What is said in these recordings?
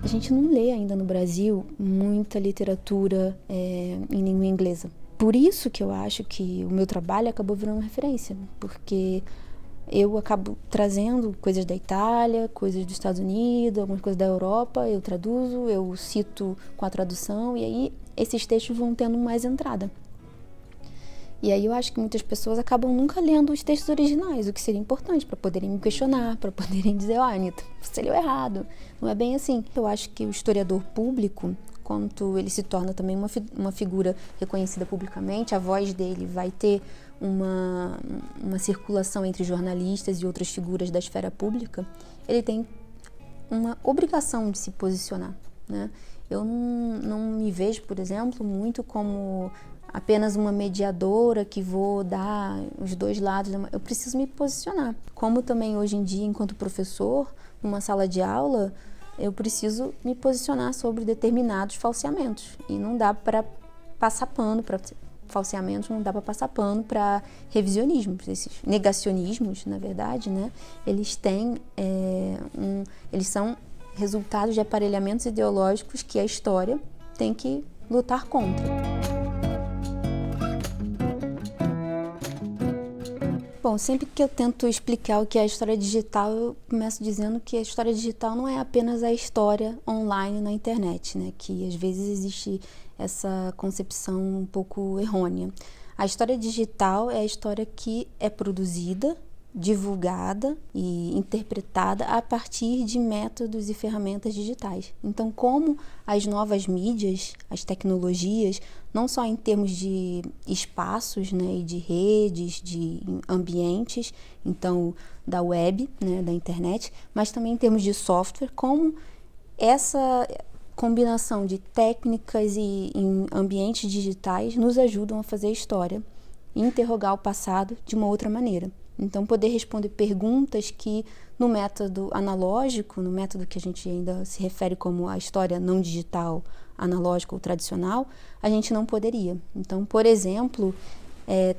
A gente não lê ainda no Brasil muita literatura em língua inglesa. Por isso que eu acho que o meu trabalho acabou virando uma referência, porque eu acabo trazendo coisas da Itália, coisas dos Estados Unidos, algumas coisas da Europa, eu traduzo, eu cito com a tradução, e aí esses textos vão tendo mais entrada. E aí eu acho que muitas pessoas acabam nunca lendo os textos originais, o que seria importante para poderem me questionar, para poderem dizer, Anitta, você leu errado, não é bem assim. Eu acho que o historiador público, quando ele se torna também uma figura reconhecida publicamente, a voz dele vai ter uma circulação entre jornalistas e outras figuras da esfera pública, ele tem uma obrigação de se posicionar, né? Eu não me vejo, por exemplo, muito como apenas uma mediadora que vou dar os dois lados. Eu preciso me posicionar. Como também hoje em dia, enquanto professor, numa sala de aula, eu preciso me posicionar sobre determinados falseamentos. E não dá para passar pano para falseamentos, não dá para passar pano para revisionismos. Esses negacionismos, na verdade, né? Eles são resultados de aparelhamentos ideológicos que a história tem que lutar contra. Bom, sempre que eu tento explicar o que é a história digital, eu começo dizendo que a história digital não é apenas a história online na internet, né? Que às vezes existe essa concepção um pouco errônea. A história digital é a história que é produzida, divulgada e interpretada a partir de métodos e ferramentas digitais. Então, como as novas mídias, as tecnologias, não só em termos de espaços, né, e de redes, de ambientes, então da web, né, da internet, mas também em termos de software, como essa combinação de técnicas e em ambientes digitais nos ajudam a fazer história e interrogar o passado de uma outra maneira. Então, poder responder perguntas que no método analógico, no método que a gente ainda se refere como a história não digital, analógica ou tradicional, a gente não poderia. Então, por exemplo,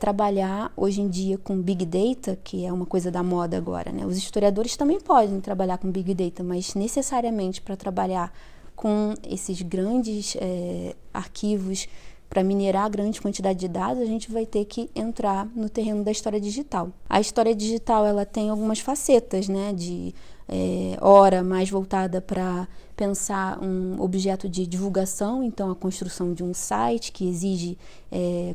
trabalhar hoje em dia com Big Data, que é uma coisa da moda agora, né? Os historiadores também podem trabalhar com Big Data, mas necessariamente para trabalhar com esses grandes arquivos, para minerar a grande quantidade de dados, a gente vai ter que entrar no terreno da história digital. A história digital, ela tem algumas facetas, né, de ora mais voltada para pensar um objeto de divulgação, então a construção de um site que exige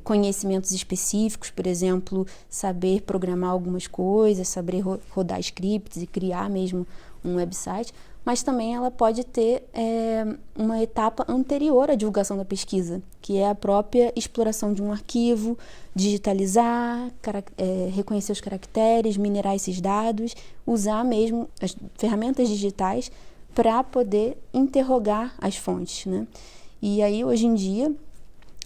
conhecimentos específicos, por exemplo, saber programar algumas coisas, saber rodar scripts e criar mesmo um website, mas também ela pode ter uma etapa anterior à divulgação da pesquisa, que é a própria exploração de um arquivo, digitalizar, reconhecer os caracteres, minerar esses dados, usar mesmo as ferramentas digitais para poder interrogar as fontes, né? E aí, hoje em dia,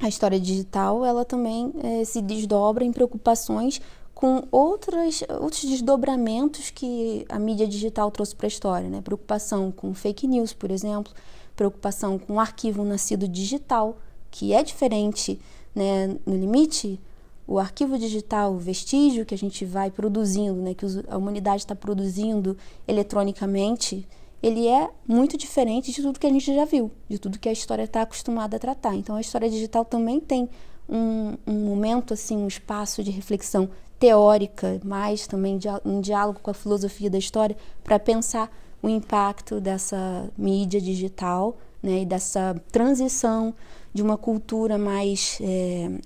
a história digital, ela também se desdobra em preocupações com outros desdobramentos que a mídia digital trouxe para a história, né? Preocupação com fake news, por exemplo, preocupação com o arquivo nascido digital, que é diferente, né? No limite, o arquivo digital, o vestígio que a gente vai produzindo, né? Que a humanidade está produzindo eletronicamente, ele é muito diferente de tudo que a gente já viu, de tudo que a história está acostumada a tratar. Então, a história digital também tem um momento, assim, um espaço de reflexão teórica, mas também um diálogo com a filosofia da história, para pensar o impacto dessa mídia digital, né, e dessa transição de uma cultura mais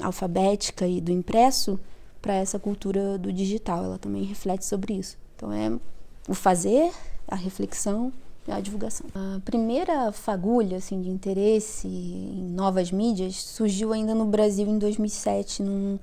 alfabética e do impresso para essa cultura do digital. Ela também reflete sobre isso. Então, é o fazer, a reflexão e a divulgação. A primeira fagulha, assim, de interesse em novas mídias surgiu ainda no Brasil em 2007, num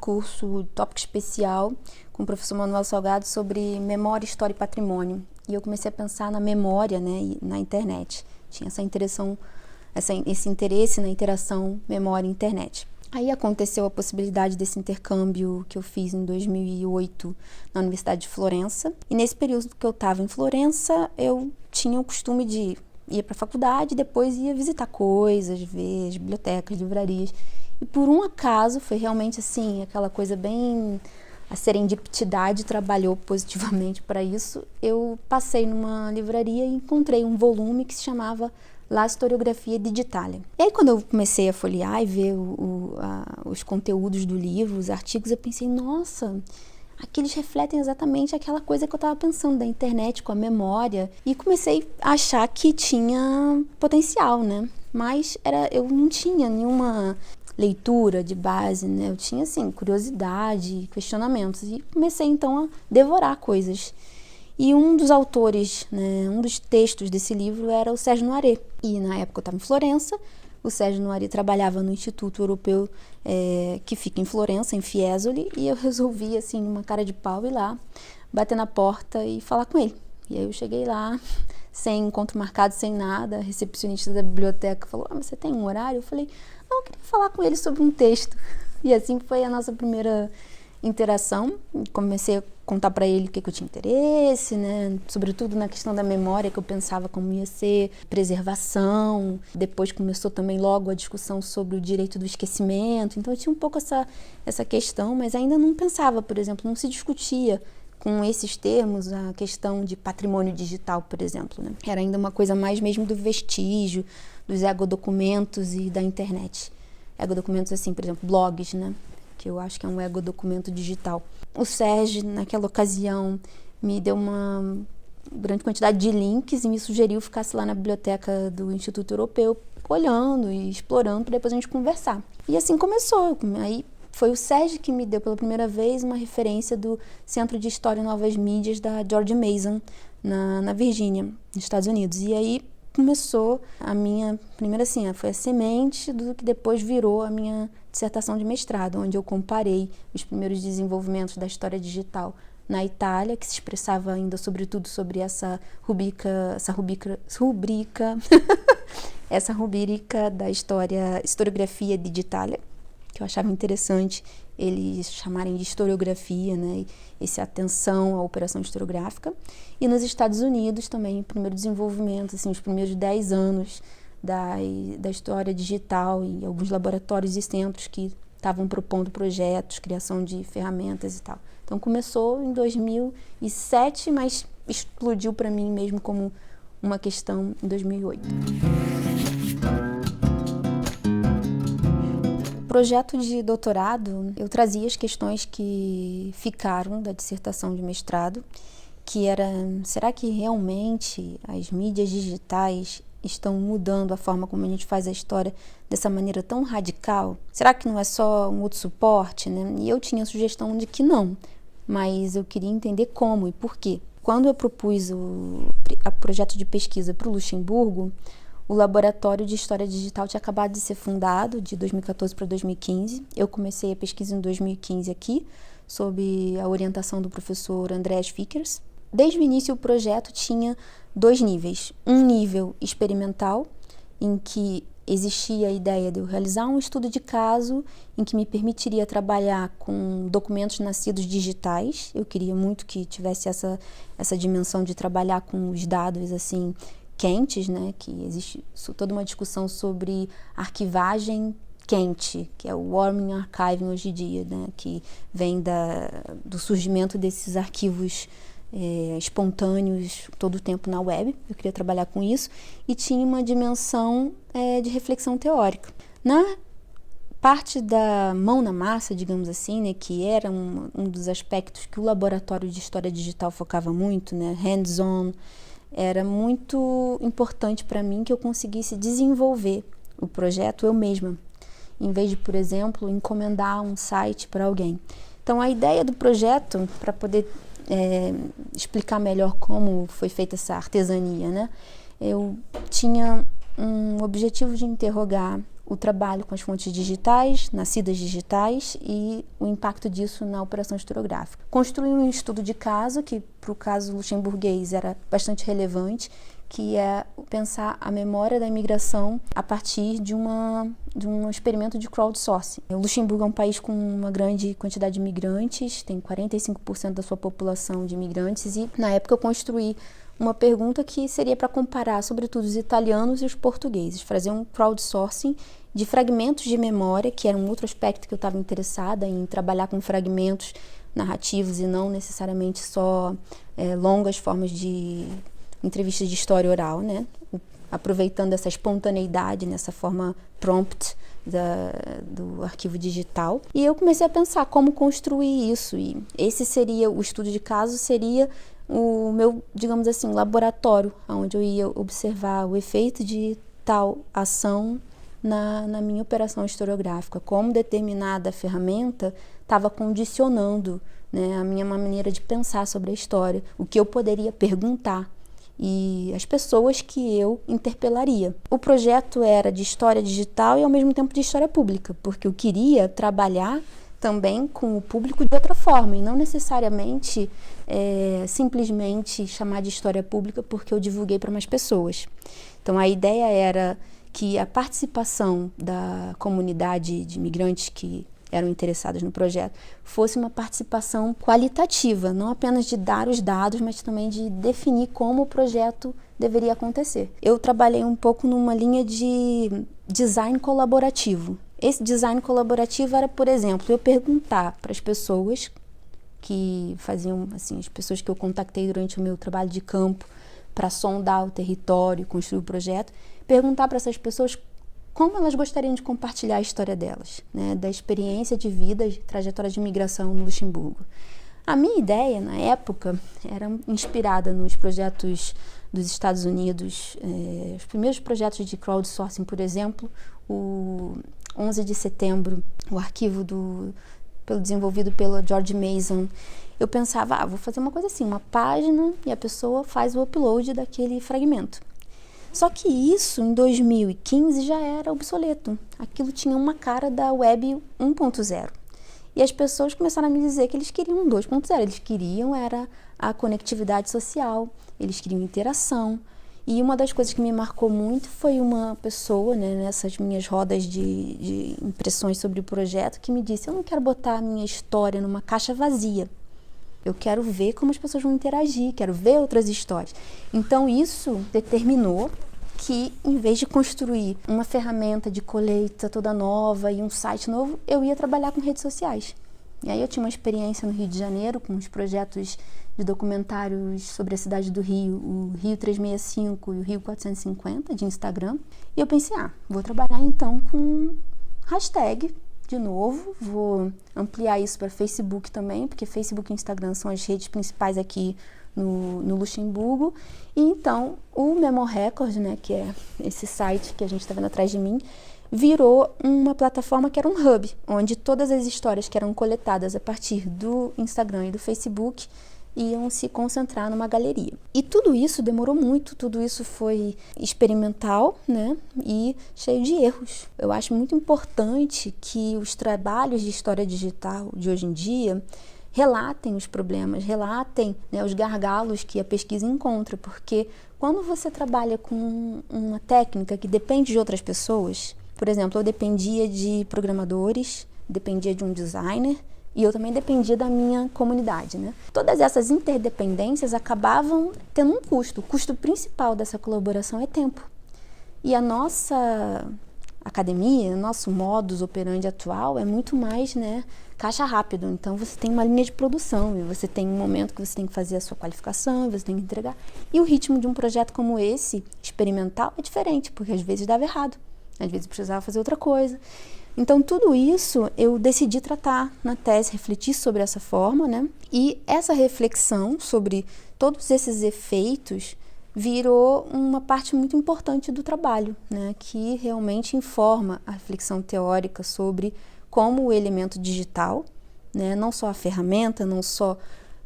curso tópico especial com o professor Manuel Salgado sobre memória, história e patrimônio. E eu comecei a pensar na memória, né, na internet. Tinha esse interesse na interação memória-internet. Aí aconteceu a possibilidade desse intercâmbio que eu fiz em 2008 na Universidade de Florença. E nesse período que eu estava em Florença, eu tinha o costume de ir para a faculdade e depois ia visitar coisas, ver as bibliotecas, livrarias. E por um acaso, foi realmente assim, aquela coisa bem a serendipidade trabalhou positivamente para isso. Eu passei numa livraria e encontrei um volume que se chamava La Historiografia Digitale. E aí, quando eu comecei a folhear e ver os conteúdos do livro, os artigos, eu pensei, nossa, aqui eles refletem exatamente aquela coisa que eu estava pensando da internet com a memória. E comecei a achar que tinha potencial, né? Mas eu não tinha nenhuma leitura de base, né? Eu tinha, assim, curiosidade, questionamentos. E comecei, então, a devorar coisas. E um dos autores, né, um dos textos desse livro era o Sérgio Noiret. E na época eu estava em Florença, o Sérgio Noiret trabalhava no Instituto Europeu que fica em Florença, em Fiesole, e eu resolvi, assim, numa cara de pau, ir lá, bater na porta e falar com ele. E aí eu cheguei lá, sem encontro marcado, sem nada, a recepcionista da biblioteca falou, mas você tem um horário? Eu falei, não, eu queria falar com ele sobre um texto. E assim foi a nossa primeira interação. Comecei a contar para ele o que eu tinha interesse, né? Sobretudo na questão da memória, que eu pensava como ia ser, preservação. Depois começou também logo a discussão sobre o direito do esquecimento. Então eu tinha um pouco essa questão, mas ainda não pensava, por exemplo, não se discutia com esses termos a questão de patrimônio digital, por exemplo, né? Era ainda uma coisa mais mesmo do vestígio, dos egodocumentos e da internet. Egodocumentos assim, por exemplo, blogs, né? Que eu acho que é um egodocumento digital. O Sérgio, naquela ocasião, me deu uma grande quantidade de links e me sugeriu ficasse lá na biblioteca do Instituto Europeu, olhando e explorando, para depois a gente conversar. E assim começou. Aí foi o Sérgio que me deu pela primeira vez uma referência do Centro de História e Novas Mídias da George Mason, na Virgínia, nos Estados Unidos. E aí começou a minha primeira, assim, foi a semente do que depois virou a minha dissertação de mestrado, onde eu comparei os primeiros desenvolvimentos da história digital na Itália, que se expressava ainda sobretudo sobre essa rubrica da historiografia digitale, que eu achava interessante eles chamarem de historiografia, né, essa atenção à operação historiográfica. E nos Estados Unidos também, o primeiro desenvolvimento, assim, os primeiros 10 anos da história digital e alguns laboratórios e centros que estavam propondo projetos, criação de ferramentas e tal. Então começou em 2007, mas explodiu para mim mesmo como uma questão em 2008. Projeto de doutorado, eu trazia as questões que ficaram da dissertação de mestrado, que era, será que realmente as mídias digitais estão mudando a forma como a gente faz a história dessa maneira tão radical? Será que não é só um outro suporte, né? E eu tinha a sugestão de que não, mas eu queria entender como e por quê. Quando eu propus o projeto de pesquisa para o Luxemburgo, o Laboratório de História Digital tinha acabado de ser fundado, de 2014 para 2015. Eu comecei a pesquisa em 2015 aqui, sob a orientação do professor Andreas Vickers. Desde o início, o projeto tinha 2 níveis. Um nível experimental, em que existia a ideia de eu realizar um estudo de caso em que me permitiria trabalhar com documentos nascidos digitais. Eu queria muito que tivesse essa dimensão de trabalhar com os dados assim quentes, né? Que existe toda uma discussão sobre arquivagem quente, que é o warming archiving hoje em dia, né? Que vem do surgimento desses arquivos espontâneos todo o tempo na web. Eu queria trabalhar com isso e tinha uma dimensão de reflexão teórica. Na parte da mão na massa, digamos assim, né, que era um dos aspectos que o Laboratório de História Digital focava muito, né, hands-on, era muito importante para mim que eu conseguisse desenvolver o projeto eu mesma, em vez de, por exemplo, encomendar um site para alguém. Então, a ideia do projeto, para poder explicar melhor como foi feita essa artesania, né? Eu tinha um objetivo de interrogar o trabalho com as fontes digitais, nascidas digitais, e o impacto disso na operação historiográfica. Construí um estudo de caso, que para o caso luxemburguês era bastante relevante, que é pensar a memória da imigração a partir de um experimento de crowdsourcing. O Luxemburgo é um país com uma grande quantidade de imigrantes, tem 45% da sua população de imigrantes, e na época eu construí uma pergunta que seria para comparar, sobretudo, os italianos e os portugueses, fazer um crowdsourcing de fragmentos de memória, que era um outro aspecto que eu estava interessada em trabalhar com fragmentos narrativos e não necessariamente só longas formas de entrevistas de história oral, né? Aproveitando essa espontaneidade nessa forma prompt do arquivo digital. E eu comecei a pensar como construir isso, e esse seria, o estudo de caso seria o meu, digamos assim, laboratório, onde eu ia observar o efeito de tal ação na minha operação historiográfica, como determinada ferramenta estava condicionando, né, a minha maneira de pensar sobre a história, o que eu poderia perguntar e as pessoas que eu interpelaria. O projeto era de história digital e ao mesmo tempo de história pública, porque eu queria trabalhar também com o público de outra forma, e não necessariamente simplesmente chamar de história pública porque eu divulguei para mais pessoas. Então a ideia era que a participação da comunidade de imigrantes que eram interessadas no projeto fosse uma participação qualitativa, não apenas de dar os dados, mas também de definir como o projeto deveria acontecer. Eu trabalhei um pouco numa linha de design colaborativo. Esse design colaborativo era, por exemplo, eu perguntar para as pessoas que faziam, assim, as pessoas que eu contactei durante o meu trabalho de campo para sondar o território, construir o projeto, perguntar para essas pessoas como elas gostariam de compartilhar a história delas, né, da experiência de vida, de trajetória de imigração no Luxemburgo. A minha ideia, na época, era inspirada nos projetos dos Estados Unidos, os primeiros projetos de crowdsourcing, por exemplo, o 11 de setembro, o arquivo desenvolvido pelo George Mason. Eu pensava, vou fazer uma coisa assim, uma página e a pessoa faz o upload daquele fragmento. Só que isso, em 2015, já era obsoleto. Aquilo tinha uma cara da web 1.0. E as pessoas começaram a me dizer que eles queriam 2.0. Eles queriam era a conectividade social, eles queriam interação. E uma das coisas que me marcou muito foi uma pessoa, né, nessas minhas rodas de impressões sobre o projeto, que me disse, eu não quero botar a minha história numa caixa vazia. Eu quero ver como as pessoas vão interagir, quero ver outras histórias. Então isso determinou que, em vez de construir uma ferramenta de colheita toda nova e um site novo, eu ia trabalhar com redes sociais. E aí eu tinha uma experiência no Rio de Janeiro com os projetos de documentários sobre a cidade do Rio, o Rio 365 e o Rio 450 de Instagram. E eu pensei, vou trabalhar então com hashtag de novo, vou ampliar isso para Facebook também, porque Facebook e Instagram são as redes principais aqui no Luxemburgo. E então o Memo Record, né, que é esse site que a gente está vendo atrás de mim, virou uma plataforma que era um hub, onde todas as histórias que eram coletadas a partir do Instagram e do Facebook iam se concentrar numa galeria. E tudo isso demorou muito, tudo isso foi experimental, né, e cheio de erros. Eu acho muito importante que os trabalhos de história digital de hoje em dia relatem os problemas, relatem, né, os gargalos que a pesquisa encontra, porque quando você trabalha com uma técnica que depende de outras pessoas, por exemplo, eu dependia de programadores, dependia de um designer, e eu também dependia da minha comunidade, né? Todas essas interdependências acabavam tendo um custo. O custo principal dessa colaboração é tempo. E a nossa academia, nosso modus operandi atual é muito mais, né, caixa rápido. Então você tem uma linha de produção e você tem um momento que você tem que fazer a sua qualificação, você tem que entregar. E o ritmo de um projeto como esse, experimental, é diferente, porque às vezes dava errado, às vezes precisava fazer outra coisa. Então, tudo isso eu decidi tratar na tese, refletir sobre essa forma, né? E essa reflexão sobre todos esses efeitos virou uma parte muito importante do trabalho, né? Que realmente informa a reflexão teórica sobre como o elemento digital, né? Não só a ferramenta, não só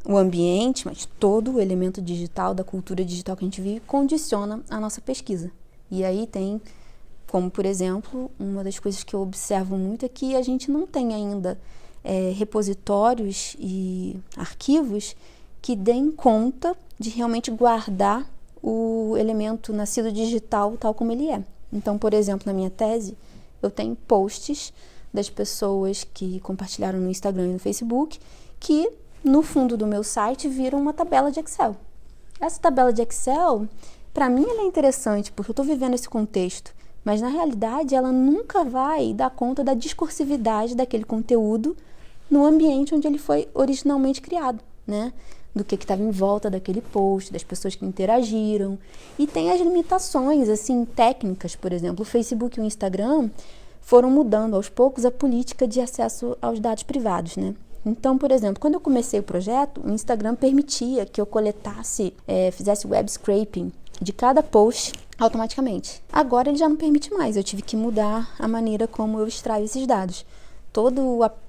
o ambiente, mas todo o elemento digital, da cultura digital que a gente vive, condiciona a nossa pesquisa. E aí tem... Como, por exemplo, uma das coisas que eu observo muito é que a gente não tem ainda repositórios e arquivos que deem conta de realmente guardar o elemento nascido digital tal como ele é. Então, por exemplo, na minha tese, eu tenho posts das pessoas que compartilharam no Instagram e no Facebook que, no fundo do meu site, viram uma tabela de Excel. Essa tabela de Excel, para mim, ela é interessante, porque eu estou vivendo esse contexto. Mas, na realidade, ela nunca vai dar conta da discursividade daquele conteúdo no ambiente onde ele foi originalmente criado, né? Do que estava em volta daquele post, das pessoas que interagiram. E tem as limitações, assim, técnicas, por exemplo. O Facebook e o Instagram foram mudando aos poucos a política de acesso aos dados privados, né? Então, por exemplo, quando eu comecei o projeto, o Instagram permitia que eu coletasse, fizesse web scraping de cada post automaticamente. Agora ele já não permite mais, eu tive que mudar a maneira como eu extraio esses dados. Todo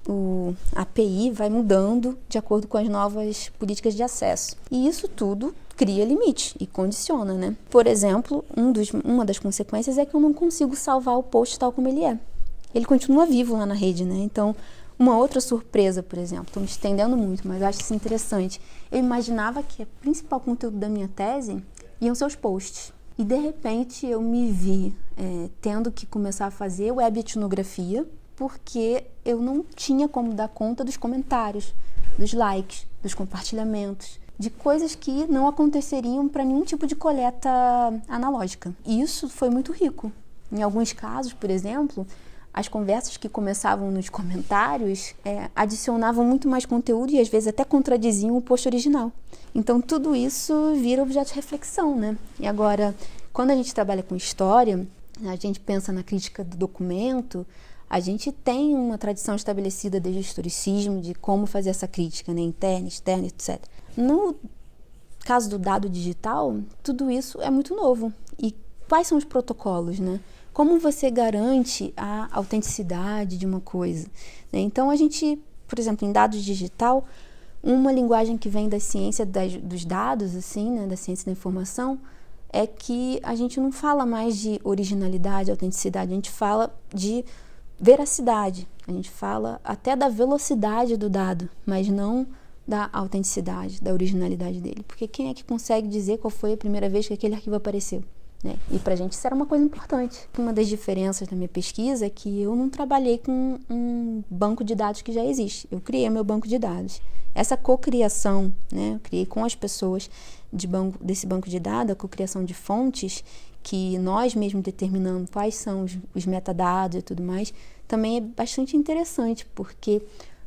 o API vai mudando de acordo com as novas políticas de acesso. E isso tudo cria limite e condiciona, né? Por exemplo, uma das consequências é que eu não consigo salvar o post tal como ele é. Ele continua vivo lá na rede, né? Então, uma outra surpresa, por exemplo, estou me estendendo muito, mas eu acho isso interessante. Eu imaginava que o principal conteúdo da minha tese iam ser os posts. E, de repente, eu me vi tendo que começar a fazer web etnografia, porque eu não tinha como dar conta dos comentários, dos likes, dos compartilhamentos, de coisas que não aconteceriam para nenhum tipo de coleta analógica. E isso foi muito rico. Em alguns casos, por exemplo, as conversas que começavam nos comentários adicionavam muito mais conteúdo e às vezes até contradiziam o post original. Então tudo isso vira objeto de reflexão, né? E agora, quando a gente trabalha com história, a gente pensa na crítica do documento, a gente tem uma tradição estabelecida desde o historicismo de como fazer essa crítica, né? Interna, externa, etc. No caso do dado digital, tudo isso é muito novo. E quais são os protocolos, né? Como você garante a autenticidade de uma coisa, né? Então, a gente, por exemplo, em dados digital, uma linguagem que vem da ciência dos dados, assim, né? Da ciência da informação, é que a gente não fala mais de originalidade, autenticidade, a gente fala de veracidade, a gente fala até da velocidade do dado, mas não da autenticidade, da originalidade dele. Porque quem é que consegue dizer qual foi a primeira vez que aquele arquivo apareceu? Né? E pra gente isso era uma coisa importante. Uma das diferenças da minha pesquisa é que eu não trabalhei com um banco de dados que já existe. Eu criei meu banco de dados. Essa cocriação, né? Eu criei com as pessoas desse banco de dados, a cocriação de fontes, que nós mesmos determinamos quais são os metadados e tudo mais, também é bastante interessante, porque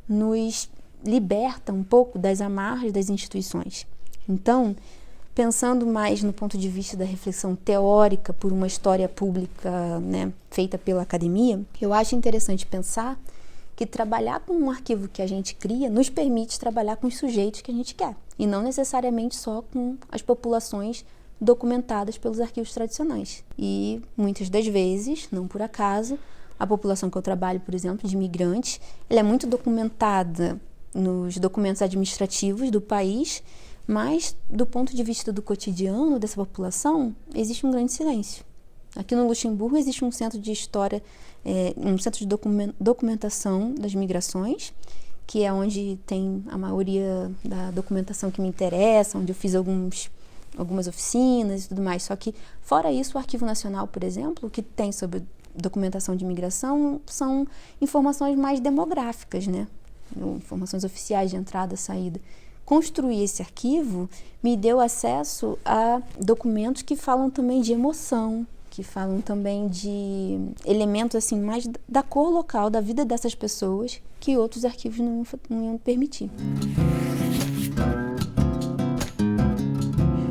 nos liberta um pouco das amarras das instituições. Então, pensando mais no ponto de vista da reflexão teórica por uma história pública, né, feita pela academia, eu acho interessante pensar que trabalhar com um arquivo que a gente cria nos permite trabalhar com os sujeitos que a gente quer, e não necessariamente só com as populações documentadas pelos arquivos tradicionais. E muitas das vezes, não por acaso, a população que eu trabalho, por exemplo, de imigrantes, ela é muito documentada nos documentos administrativos do país, mas do ponto de vista do cotidiano dessa população, existe um grande silêncio. Aqui no Luxemburgo existe um centro de história, um centro de documentação das migrações, que é onde tem a maioria da documentação que me interessa, onde eu fiz algumas oficinas e tudo mais. Só que, fora isso, o Arquivo Nacional, por exemplo, o que tem sobre documentação de imigração são informações mais demográficas, né? Informações oficiais de entrada e saída. Construir esse arquivo me deu acesso a documentos que falam também de emoção, que falam também de elementos assim mais da cor local, da vida dessas pessoas, que outros arquivos não iam permitir.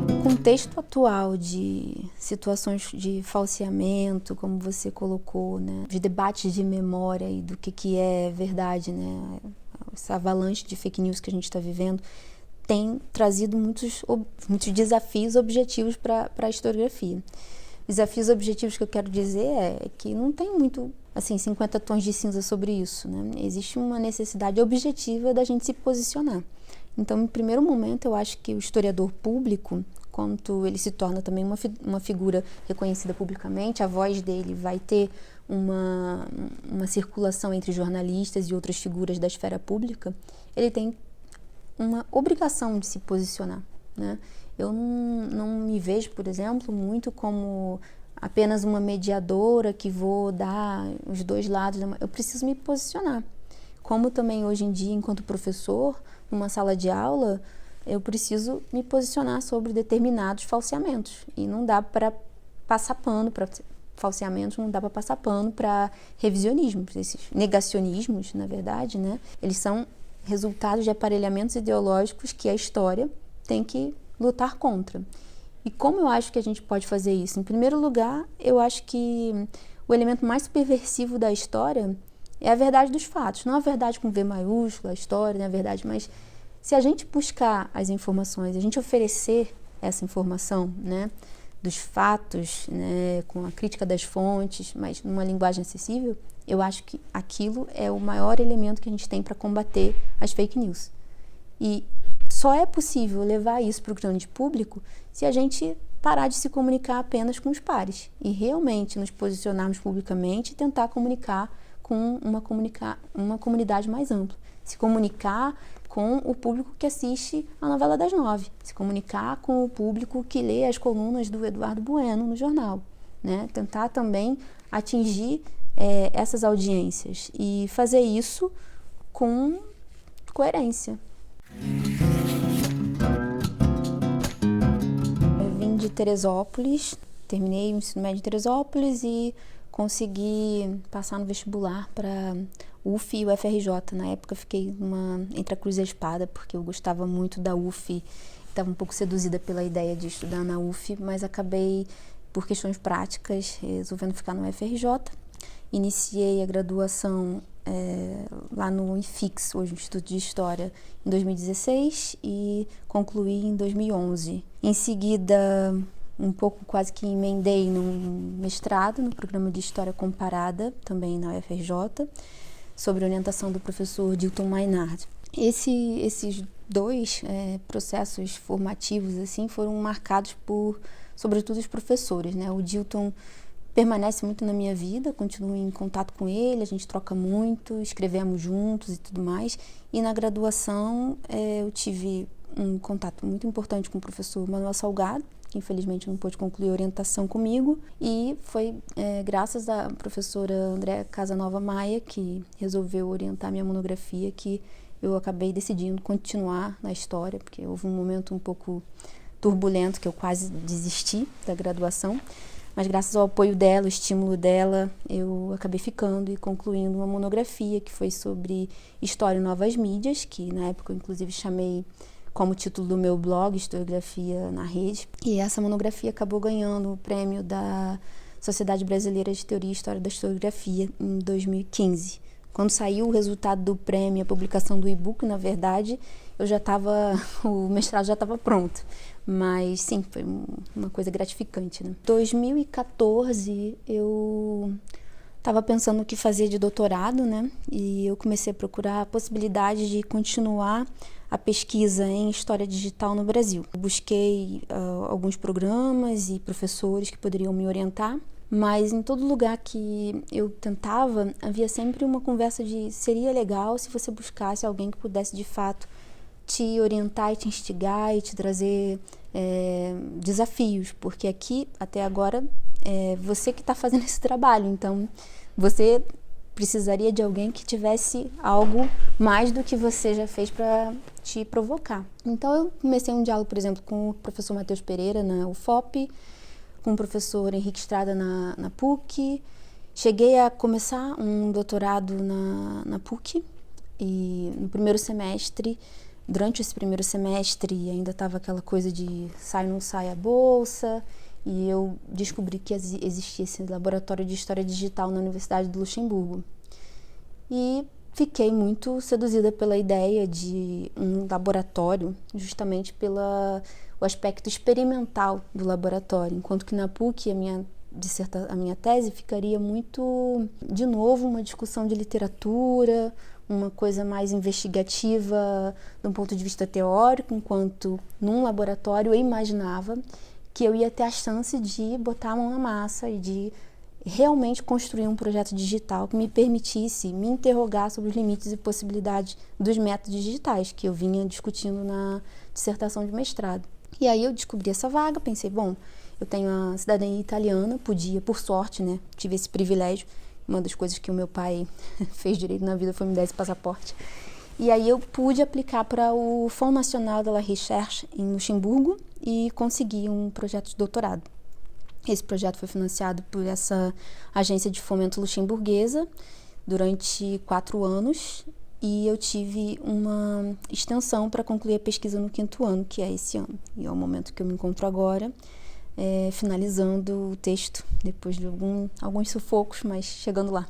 O contexto atual de situações de falseamento, como você colocou, né, de debates de memória e do que é verdade, né, essa avalanche de fake news que a gente está vivendo, tem trazido muitos desafios objetivos para a historiografia. Desafios objetivos que eu quero dizer é que não tem muito, assim, 50 tons de cinza sobre isso, né? Existe uma necessidade objetiva da gente se posicionar. Então, em primeiro momento, eu acho que o historiador público, quando ele se torna também uma figura reconhecida publicamente, a voz dele vai ter uma circulação entre jornalistas e outras figuras da esfera pública, ele tem uma obrigação de se posicionar, né? Eu não me vejo, por exemplo, muito como apenas uma mediadora que vou dar os dois lados. Eu preciso me posicionar. Como também hoje em dia, enquanto professor, numa sala de aula, eu preciso me posicionar sobre determinados falseamentos. E não dá para passar pano para falseamentos, não dá para passar pano para revisionismos, esses negacionismos, na verdade, né? Eles são resultados de aparelhamentos ideológicos que a história tem que lutar contra. E como eu acho que a gente pode fazer isso? Em primeiro lugar, eu acho que o elemento mais subversivo da história é a verdade dos fatos, não a verdade com V maiúsculo, a história, né, a verdade, mas se a gente buscar as informações, a gente oferecer essa informação, né, dos fatos, né, com a crítica das fontes, mas numa linguagem acessível, eu acho que aquilo é o maior elemento que a gente tem para combater as fake news. E só é possível levar isso para o grande público se a gente parar de se comunicar apenas com os pares e realmente nos posicionarmos publicamente e tentar comunicar com uma comunidade mais ampla. Se comunicar com o público que assiste a novela das 9, se comunicar com o público que lê as colunas do Eduardo Bueno no jornal, né? Tentar também atingir essas audiências e fazer isso com coerência. Eu vim de Teresópolis, terminei o ensino médio em Teresópolis e consegui passar no vestibular para UF e UFRJ. Na época fiquei entre a cruz e a espada, porque eu gostava muito da UF, estava um pouco seduzida pela ideia de estudar na UF, mas acabei, por questões práticas, resolvendo ficar no UFRJ. Iniciei a graduação lá no IFIX, hoje Instituto de História, em 2016 e concluí em 2011. Em seguida, um pouco quase que emendei num mestrado no programa de História Comparada, também na UFRJ, sobre orientação do professor Dilton Maynard. Esses dois processos formativos assim, foram marcados por, sobretudo, os professores, né? O Dilton permanece muito na minha vida, continuo em contato com ele, a gente troca muito, escrevemos juntos e tudo mais. E na graduação eu tive um contato muito importante com o professor Manuel Salgado, que infelizmente não pôde concluir a orientação comigo, e foi graças à professora Andréa Casanova Maia, que resolveu orientar minha monografia, que eu acabei decidindo continuar na história, porque houve um momento um pouco turbulento que eu quase desisti da graduação, mas graças ao apoio dela, o estímulo dela, eu acabei ficando e concluindo uma monografia que foi sobre História e Novas Mídias, que na época eu inclusive chamei como título do meu blog, Historiografia na Rede. E essa monografia acabou ganhando o prêmio da Sociedade Brasileira de Teoria e História da Historiografia em 2015. Quando saiu o resultado do prêmio, a publicação do e-book, na verdade, o mestrado já estava pronto. Mas sim, foi uma coisa gratificante, né? Em 2014, eu estava pensando o que fazer de doutorado, né? E eu comecei a procurar a possibilidade de continuar a pesquisa em História Digital no Brasil. Eu busquei alguns programas e professores que poderiam me orientar, mas em todo lugar que eu tentava, havia sempre uma conversa de seria legal se você buscasse alguém que pudesse de fato te orientar e te instigar e te trazer desafios, porque aqui, até agora, é você que está fazendo esse trabalho, então você precisaria de alguém que tivesse algo mais do que você já fez para te provocar. Então eu comecei um diálogo, por exemplo, com o professor Matheus Pereira na UFOP, com o professor Henrique Estrada na PUC, cheguei a começar um doutorado na PUC e no primeiro semestre, durante esse primeiro semestre ainda estava aquela coisa de sai ou não sai a bolsa, e eu descobri que existia esse laboratório de História Digital na Universidade do Luxemburgo. E fiquei muito seduzida pela ideia de um laboratório, justamente pelo aspecto experimental do laboratório, enquanto que na PUC a minha tese ficaria muito, de novo, uma discussão de literatura, uma coisa mais investigativa de um ponto de vista teórico, enquanto num laboratório eu imaginava que eu ia ter a chance de botar a mão na massa e de realmente construir um projeto digital que me permitisse me interrogar sobre os limites e possibilidades dos métodos digitais que eu vinha discutindo na dissertação de mestrado. E aí eu descobri essa vaga, pensei, bom, eu tenho a cidadania italiana, podia, por sorte, né, tive esse privilégio. Uma das coisas que o meu pai fez direito na vida foi me dar esse passaporte. E aí eu pude aplicar para o Fonds National de la Recherche em Luxemburgo e consegui um projeto de doutorado. Esse projeto foi financiado por essa agência de fomento luxemburguesa durante 4 anos e eu tive uma extensão para concluir a pesquisa no 5º ano, que é esse ano. E é o momento que eu me encontro agora, finalizando o texto, depois de alguns sufocos, mas chegando lá.